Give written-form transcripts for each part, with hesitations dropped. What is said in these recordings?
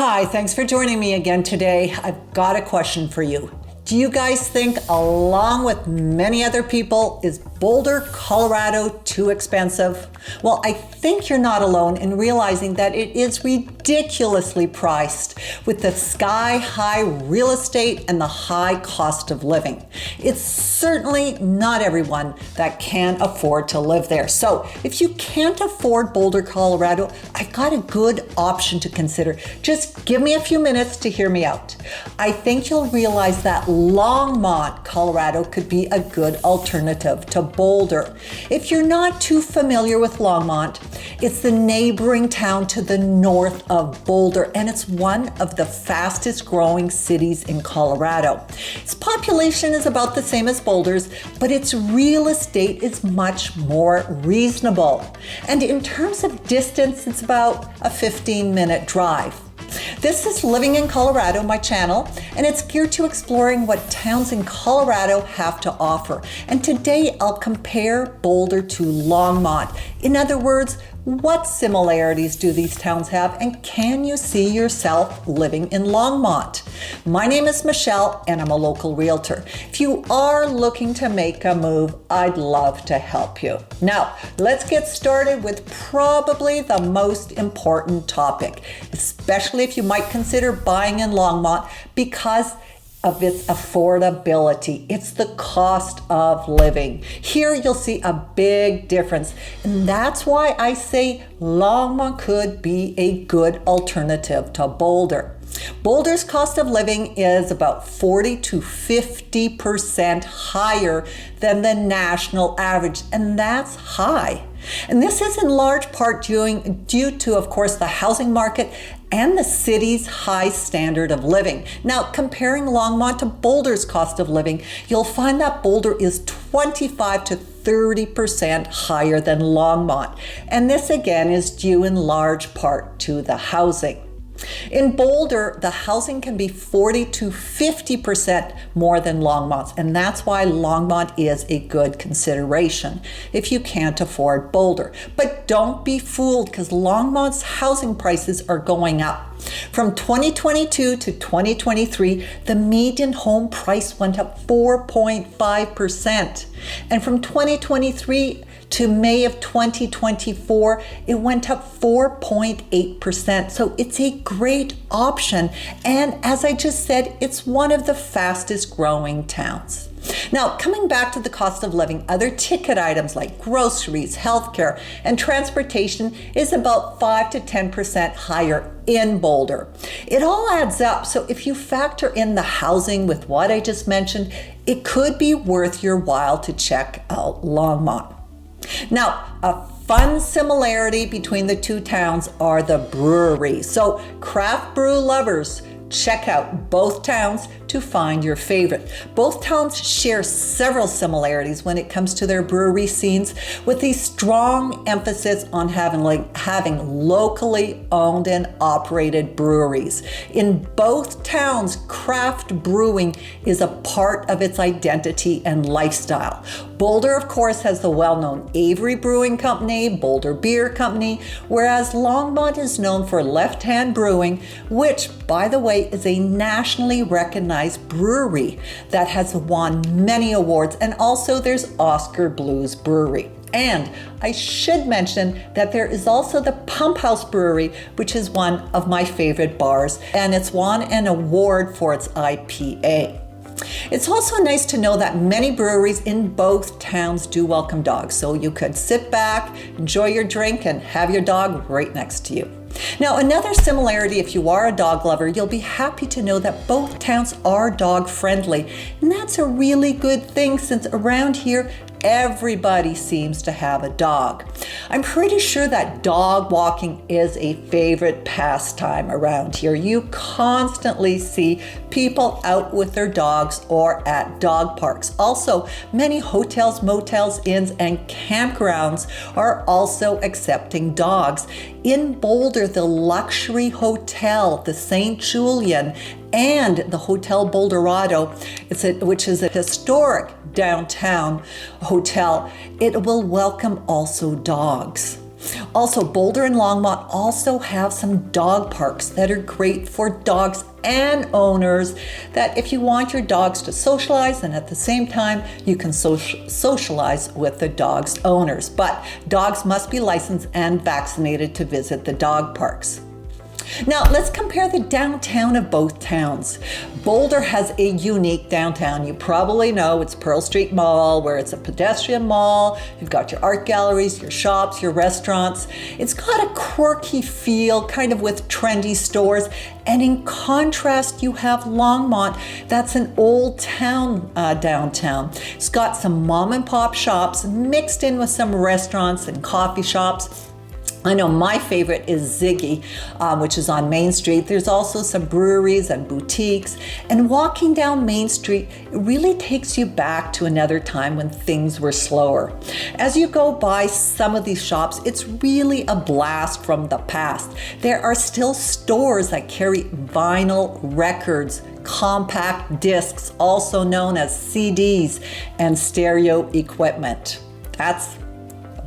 Hi, thanks for joining me again today. I've got a question for you. Do you guys think, along with many other people, is Boulder, Colorado too expensive? Well, I think you're not alone in realizing that it is ridiculously priced with the sky-high real estate and the high cost of living. It's certainly not everyone that can afford to live there. So if you can't afford Boulder, Colorado, I've got a good option to consider. Just give me a few minutes to hear me out. I think you'll realize that Longmont, Colorado could be a good alternative to Boulder. If you're not too familiar with Longmont, it's the neighboring town to the north of Boulder, and it's one of the fastest growing cities in Colorado. Its population is about the same as Boulder's, but its real estate is much more reasonable. And in terms of distance, it's about a 15-minute drive. This is Living in Colorado, my channel, and it's geared to exploring what towns in Colorado have to offer. And today I'll compare Boulder to Longmont. In other words, what similarities do these towns have, and can you see yourself living in Longmont? My name is Michelle, and I'm a local realtor. If you are looking to make a move, I'd love to help you. Now, let's get started with probably the most important topic, especially if you might consider buying in Longmont because of its affordability. It's the cost of living. Here you'll see a big difference, and that's why I say Longmont could be a good alternative to Boulder. Boulder's cost of living is about 40 to 50% higher than the national average, and that's high. And this is in large part due to, of course, the housing market and the city's high standard of living. Now, comparing Longmont to Boulder's cost of living, you'll find that Boulder is 25 to 30% higher than Longmont. And this again is due in large part to the housing. In Boulder, the housing can be 40 to 50% more than Longmont's, and that's why Longmont is a good consideration if you can't afford Boulder. But don't be fooled, because Longmont's housing prices are going up. From 2022 to 2023, the median home price went up 4.5%. And from 2023 to May of 2024, it went up 4.8%. So it's a great option. And as I just said, it's one of the fastest growing towns. Now, coming back to the cost of living, other ticket items like groceries, healthcare, and transportation is about 5 to 10% higher in Boulder. It all adds up, so if you factor in the housing with what I just mentioned, it could be worth your while to check out Longmont. Now, a fun similarity between the two towns are the breweries. So, craft brew lovers, check out both towns to find your favorite. Both towns share several similarities when it comes to their brewery scenes, with a strong emphasis on having locally owned and operated breweries. In both towns, craft brewing is a part of its identity and lifestyle. Boulder, of course, has the well-known Avery Brewing Company, Boulder Beer Company, whereas Longmont is known for Left Hand Brewing, which, by the way, is a nationally recognized brewery that has won many awards, and also there's Oscar Blues Brewery. And I should mention that there is also the Pump House Brewery, which is one of my favorite bars, and it's won an award for its IPA. It's also nice to know that many breweries in both towns do welcome dogs, so you could sit back, enjoy your drink, and have your dog right next to you. Now, another similarity, if you are a dog lover, you'll be happy to know that both towns are dog friendly. And that's a really good thing, since around here, everybody seems to have a dog. I'm pretty sure that dog walking is a favorite pastime around here. You constantly see people out with their dogs or at dog parks. Also, many hotels, motels, inns, and campgrounds are also accepting dogs. In Boulder, the luxury hotel, the St. Julian, and the Hotel Boulderado, which is a historic downtown hotel, it will welcome also dogs. Also, Boulder and Longmont also have some dog parks that are great for dogs and owners, that if you want your dogs to socialize and at the same time you can socialize with the dog's owners. But dogs must be licensed and vaccinated to visit the dog parks. Now, let's compare the downtown of both towns. Boulder has a unique downtown. You probably know it's Pearl Street Mall, where it's a pedestrian mall. You've got your art galleries, your shops, your restaurants. It's got a quirky feel, kind of with trendy stores. And in contrast, you have Longmont. That's an old town downtown. It's got some mom and pop shops mixed in with some restaurants and coffee shops. I know my favorite is Ziggy, which is on Main Street. There's also some breweries and boutiques. And walking down Main Street, it really takes you back to another time when things were slower. As you go by some of these shops, it's really a blast from the past. There are still stores that carry vinyl records, compact discs, also known as CDs, and stereo equipment. That's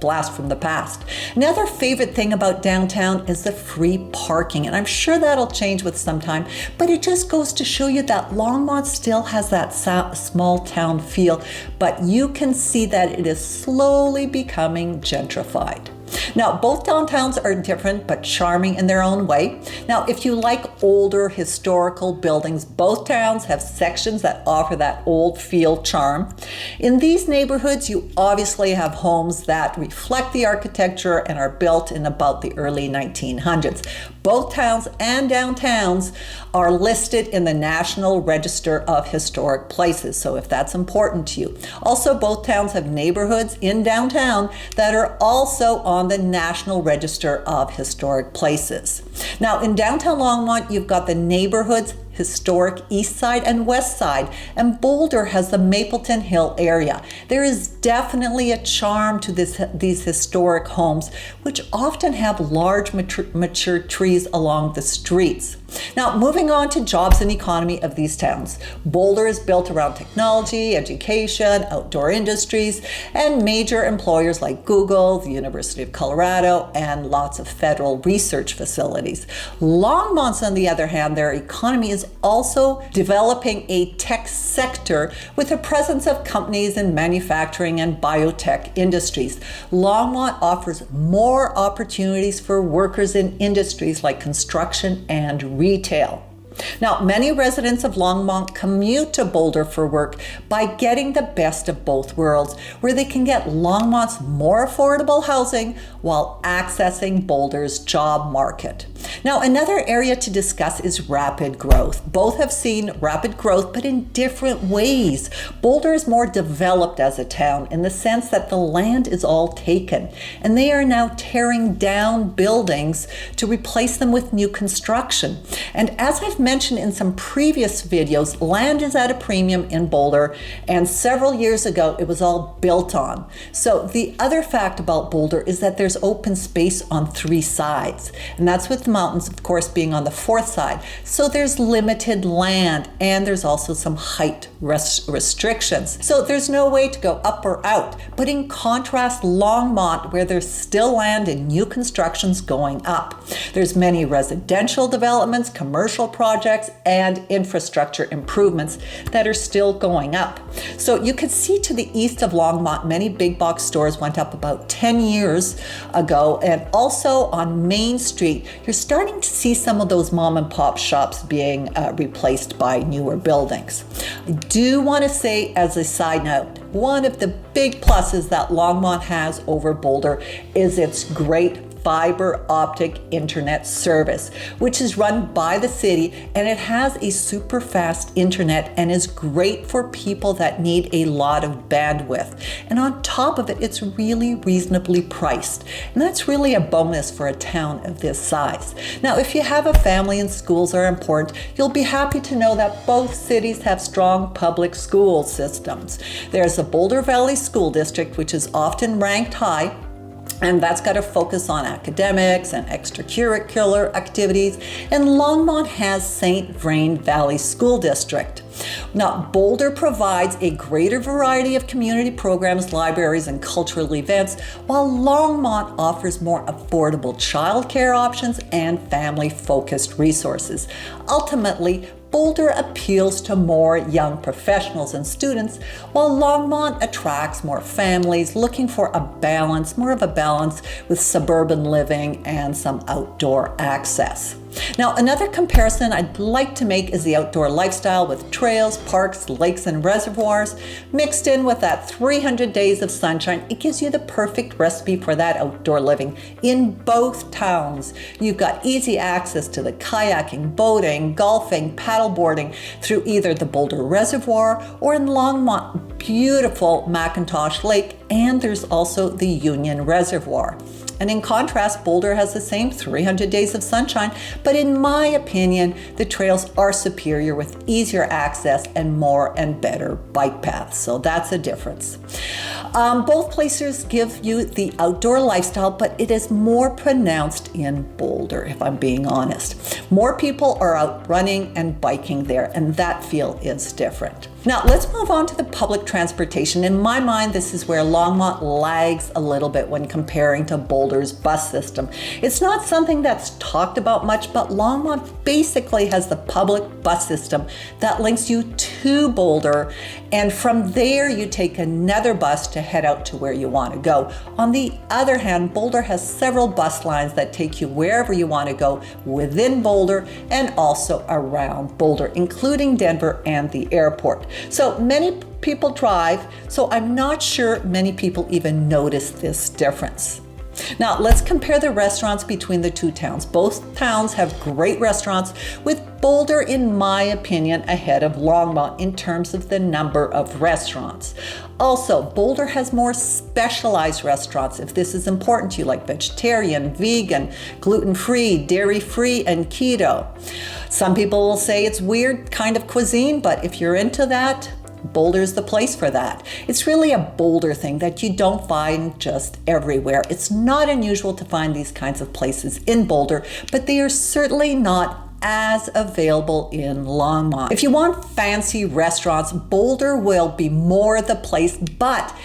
blast from the past. Another favorite thing about downtown is the free parking, and I'm sure that'll change with some time, but it just goes to show you that Longmont still has that small town feel, but you can see that it is slowly becoming gentrified. Now, both downtowns are different but charming in their own way. Now, if you like older historical buildings, both towns have sections that offer that old feel charm. In these neighborhoods, you obviously have homes that reflect the architecture and are built in about the early 1900s. Both towns and downtowns are listed in the National Register of Historic Places, so if that's important to you. Also, both towns have neighborhoods in downtown that are also on the National Register of Historic Places. Now, in downtown Longmont, you've got the neighborhoods historic East Side and West Side, and Boulder has the Mapleton Hill area. There is definitely a charm to these historic homes, which often have large mature trees along the streets. Now, moving on to jobs and economy of these towns. Boulder is built around technology, education, outdoor industries, and major employers like Google, the University of Colorado, and lots of federal research facilities. Longmont's, on the other hand, their economy is also developing a tech sector with a presence of companies in manufacturing and biotech industries. Longmont offers more opportunities for workers in industries like construction and retail. Now, many residents of Longmont commute to Boulder for work by getting the best of both worlds, where they can get Longmont's more affordable housing while accessing Boulder's job market. Now, another area to discuss is rapid growth. Both have seen rapid growth, but in different ways. Boulder is more developed as a town in the sense that the land is all taken, and they are now tearing down buildings to replace them with new construction. And as I've mentioned in some previous videos, land is at a premium in Boulder, and several years ago it was all built on. So the other fact about Boulder is that there's open space on 3 sides, and that's with the mountains, of course, being on the 4th side. So there's limited land, and there's also some height restrictions. So there's no way to go up or out. But in contrast, Longmont, where there's still land and new constructions going up. There's many residential developments, commercial projects, and infrastructure improvements that are still going up. So you can see to the east of Longmont, many big box stores went up about 10 years ago. And also on Main Street, you're starting to see some of those mom and pop shops being replaced by newer buildings. I do want to say, as a side note, one of the big pluses that Longmont has over Boulder is its great fiber optic internet service, which is run by the city, and it has a super fast internet and is great for people that need a lot of bandwidth. And on top of it, it's really reasonably priced. And that's really a bonus for a town of this size. Now, if you have a family and schools are important, you'll be happy to know that both cities have strong public school systems. There's the Boulder Valley School District, which is often ranked high, and that's got to focus on academics and extracurricular activities. And Longmont has St. Vrain Valley School District. Now, Boulder provides a greater variety of community programs, libraries, and cultural events, while Longmont offers more affordable childcare options and family-focused resources. Ultimately, Boulder appeals to more young professionals and students, while Longmont attracts more families looking for more of a balance with suburban living and some outdoor access. Now, another comparison I'd like to make is the outdoor lifestyle with trails, parks, lakes, and reservoirs mixed in with that 300 days of sunshine. It gives you the perfect recipe for that outdoor living in both towns. You've got easy access to the kayaking, boating, golfing, paddleboarding through either the Boulder Reservoir or in Longmont, beautiful McIntosh Lake, and there's also the Union Reservoir. And in contrast, Boulder has the same 300 days of sunshine, but in my opinion, the trails are superior with easier access and more and better bike paths. So that's a difference. Both places give you the outdoor lifestyle, but it is more pronounced in Boulder, if I'm being honest. More people are out running and biking there, and that feel is different. Now, let's move on to the public transportation. In my mind, this is where Longmont lags a little bit when comparing to Boulder's bus system. It's not something that's talked about much, but Longmont basically has the public bus system that links you to Boulder, and from there you take another bus to head out to where you want to go. On the other hand, Boulder has several bus lines that take you wherever you want to go within Boulder and also around Boulder, including Denver and the airport. So many people drive, so I'm not sure many people even notice this difference. Now, let's compare the restaurants between the two towns. Both towns have great restaurants, with Boulder, in my opinion, ahead of Longmont in terms of the number of restaurants. Also, Boulder has more specialized restaurants if this is important to you, like vegetarian, vegan, gluten-free, dairy-free, and keto. Some people will say it's weird kind of cuisine, but if you're into that, Boulder's the place for that. It's really a Boulder thing that you don't find just everywhere. It's not unusual to find these kinds of places in Boulder, but they are certainly not as available in Longmont. If you want fancy restaurants, Boulder will be more the place, but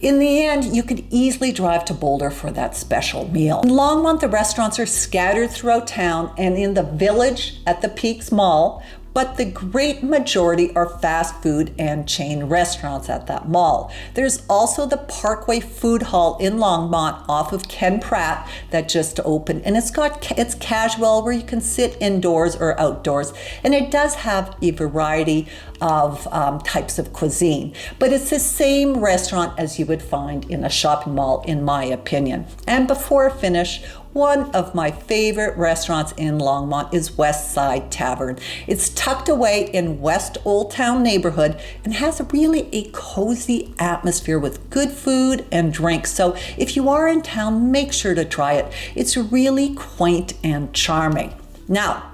in the end, you could easily drive to Boulder for that special meal. In Longmont, the restaurants are scattered throughout town and in the Village at the Peaks Mall, but the great majority are fast food and chain restaurants at that mall. There's also the Parkway Food Hall in Longmont off of Ken Pratt that just opened, and it's casual where you can sit indoors or outdoors, and it does have a variety of types of cuisine, but it's the same restaurant as you would find in a shopping mall, in my opinion. And before I finish, one of my favorite restaurants in Longmont is West Side Tavern. It's tucked away in West Old Town neighborhood and has really a cozy atmosphere with good food and drinks. So if you are in town, make sure to try it. It's really quaint and charming. Now,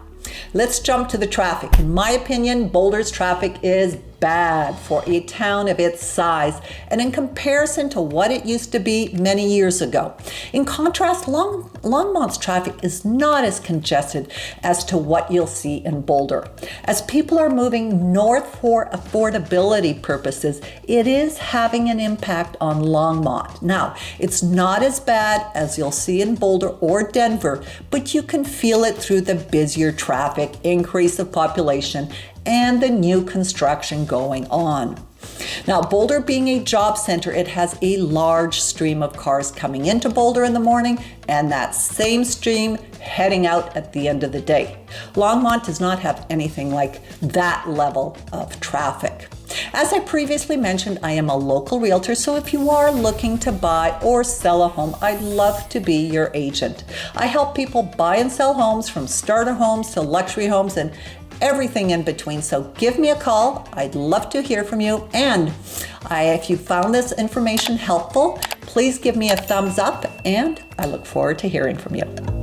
let's jump to the traffic. In my opinion, Boulder's traffic is bad for a town of its size and in comparison to what it used to be many years ago. In contrast, Longmont's traffic is not as congested as to what you'll see in Boulder. As people are moving north for affordability purposes, it is having an impact on Longmont. Now, it's not as bad as you'll see in Boulder or Denver, but you can feel it through the busier traffic, increase of population, and the new construction going on. Now, Boulder being a job center, it has a large stream of cars coming into Boulder in the morning and that same stream heading out at the end of the day. Longmont does not have anything like that level of traffic. As I previously mentioned, I am a local realtor, so if you are looking to buy or sell a home, I'd love to be your agent. I help people buy and sell homes, from starter homes to luxury homes and everything in between. So give me a call. I'd love to hear from you. And if you found this information helpful, please give me a thumbs up, and I look forward to hearing from you.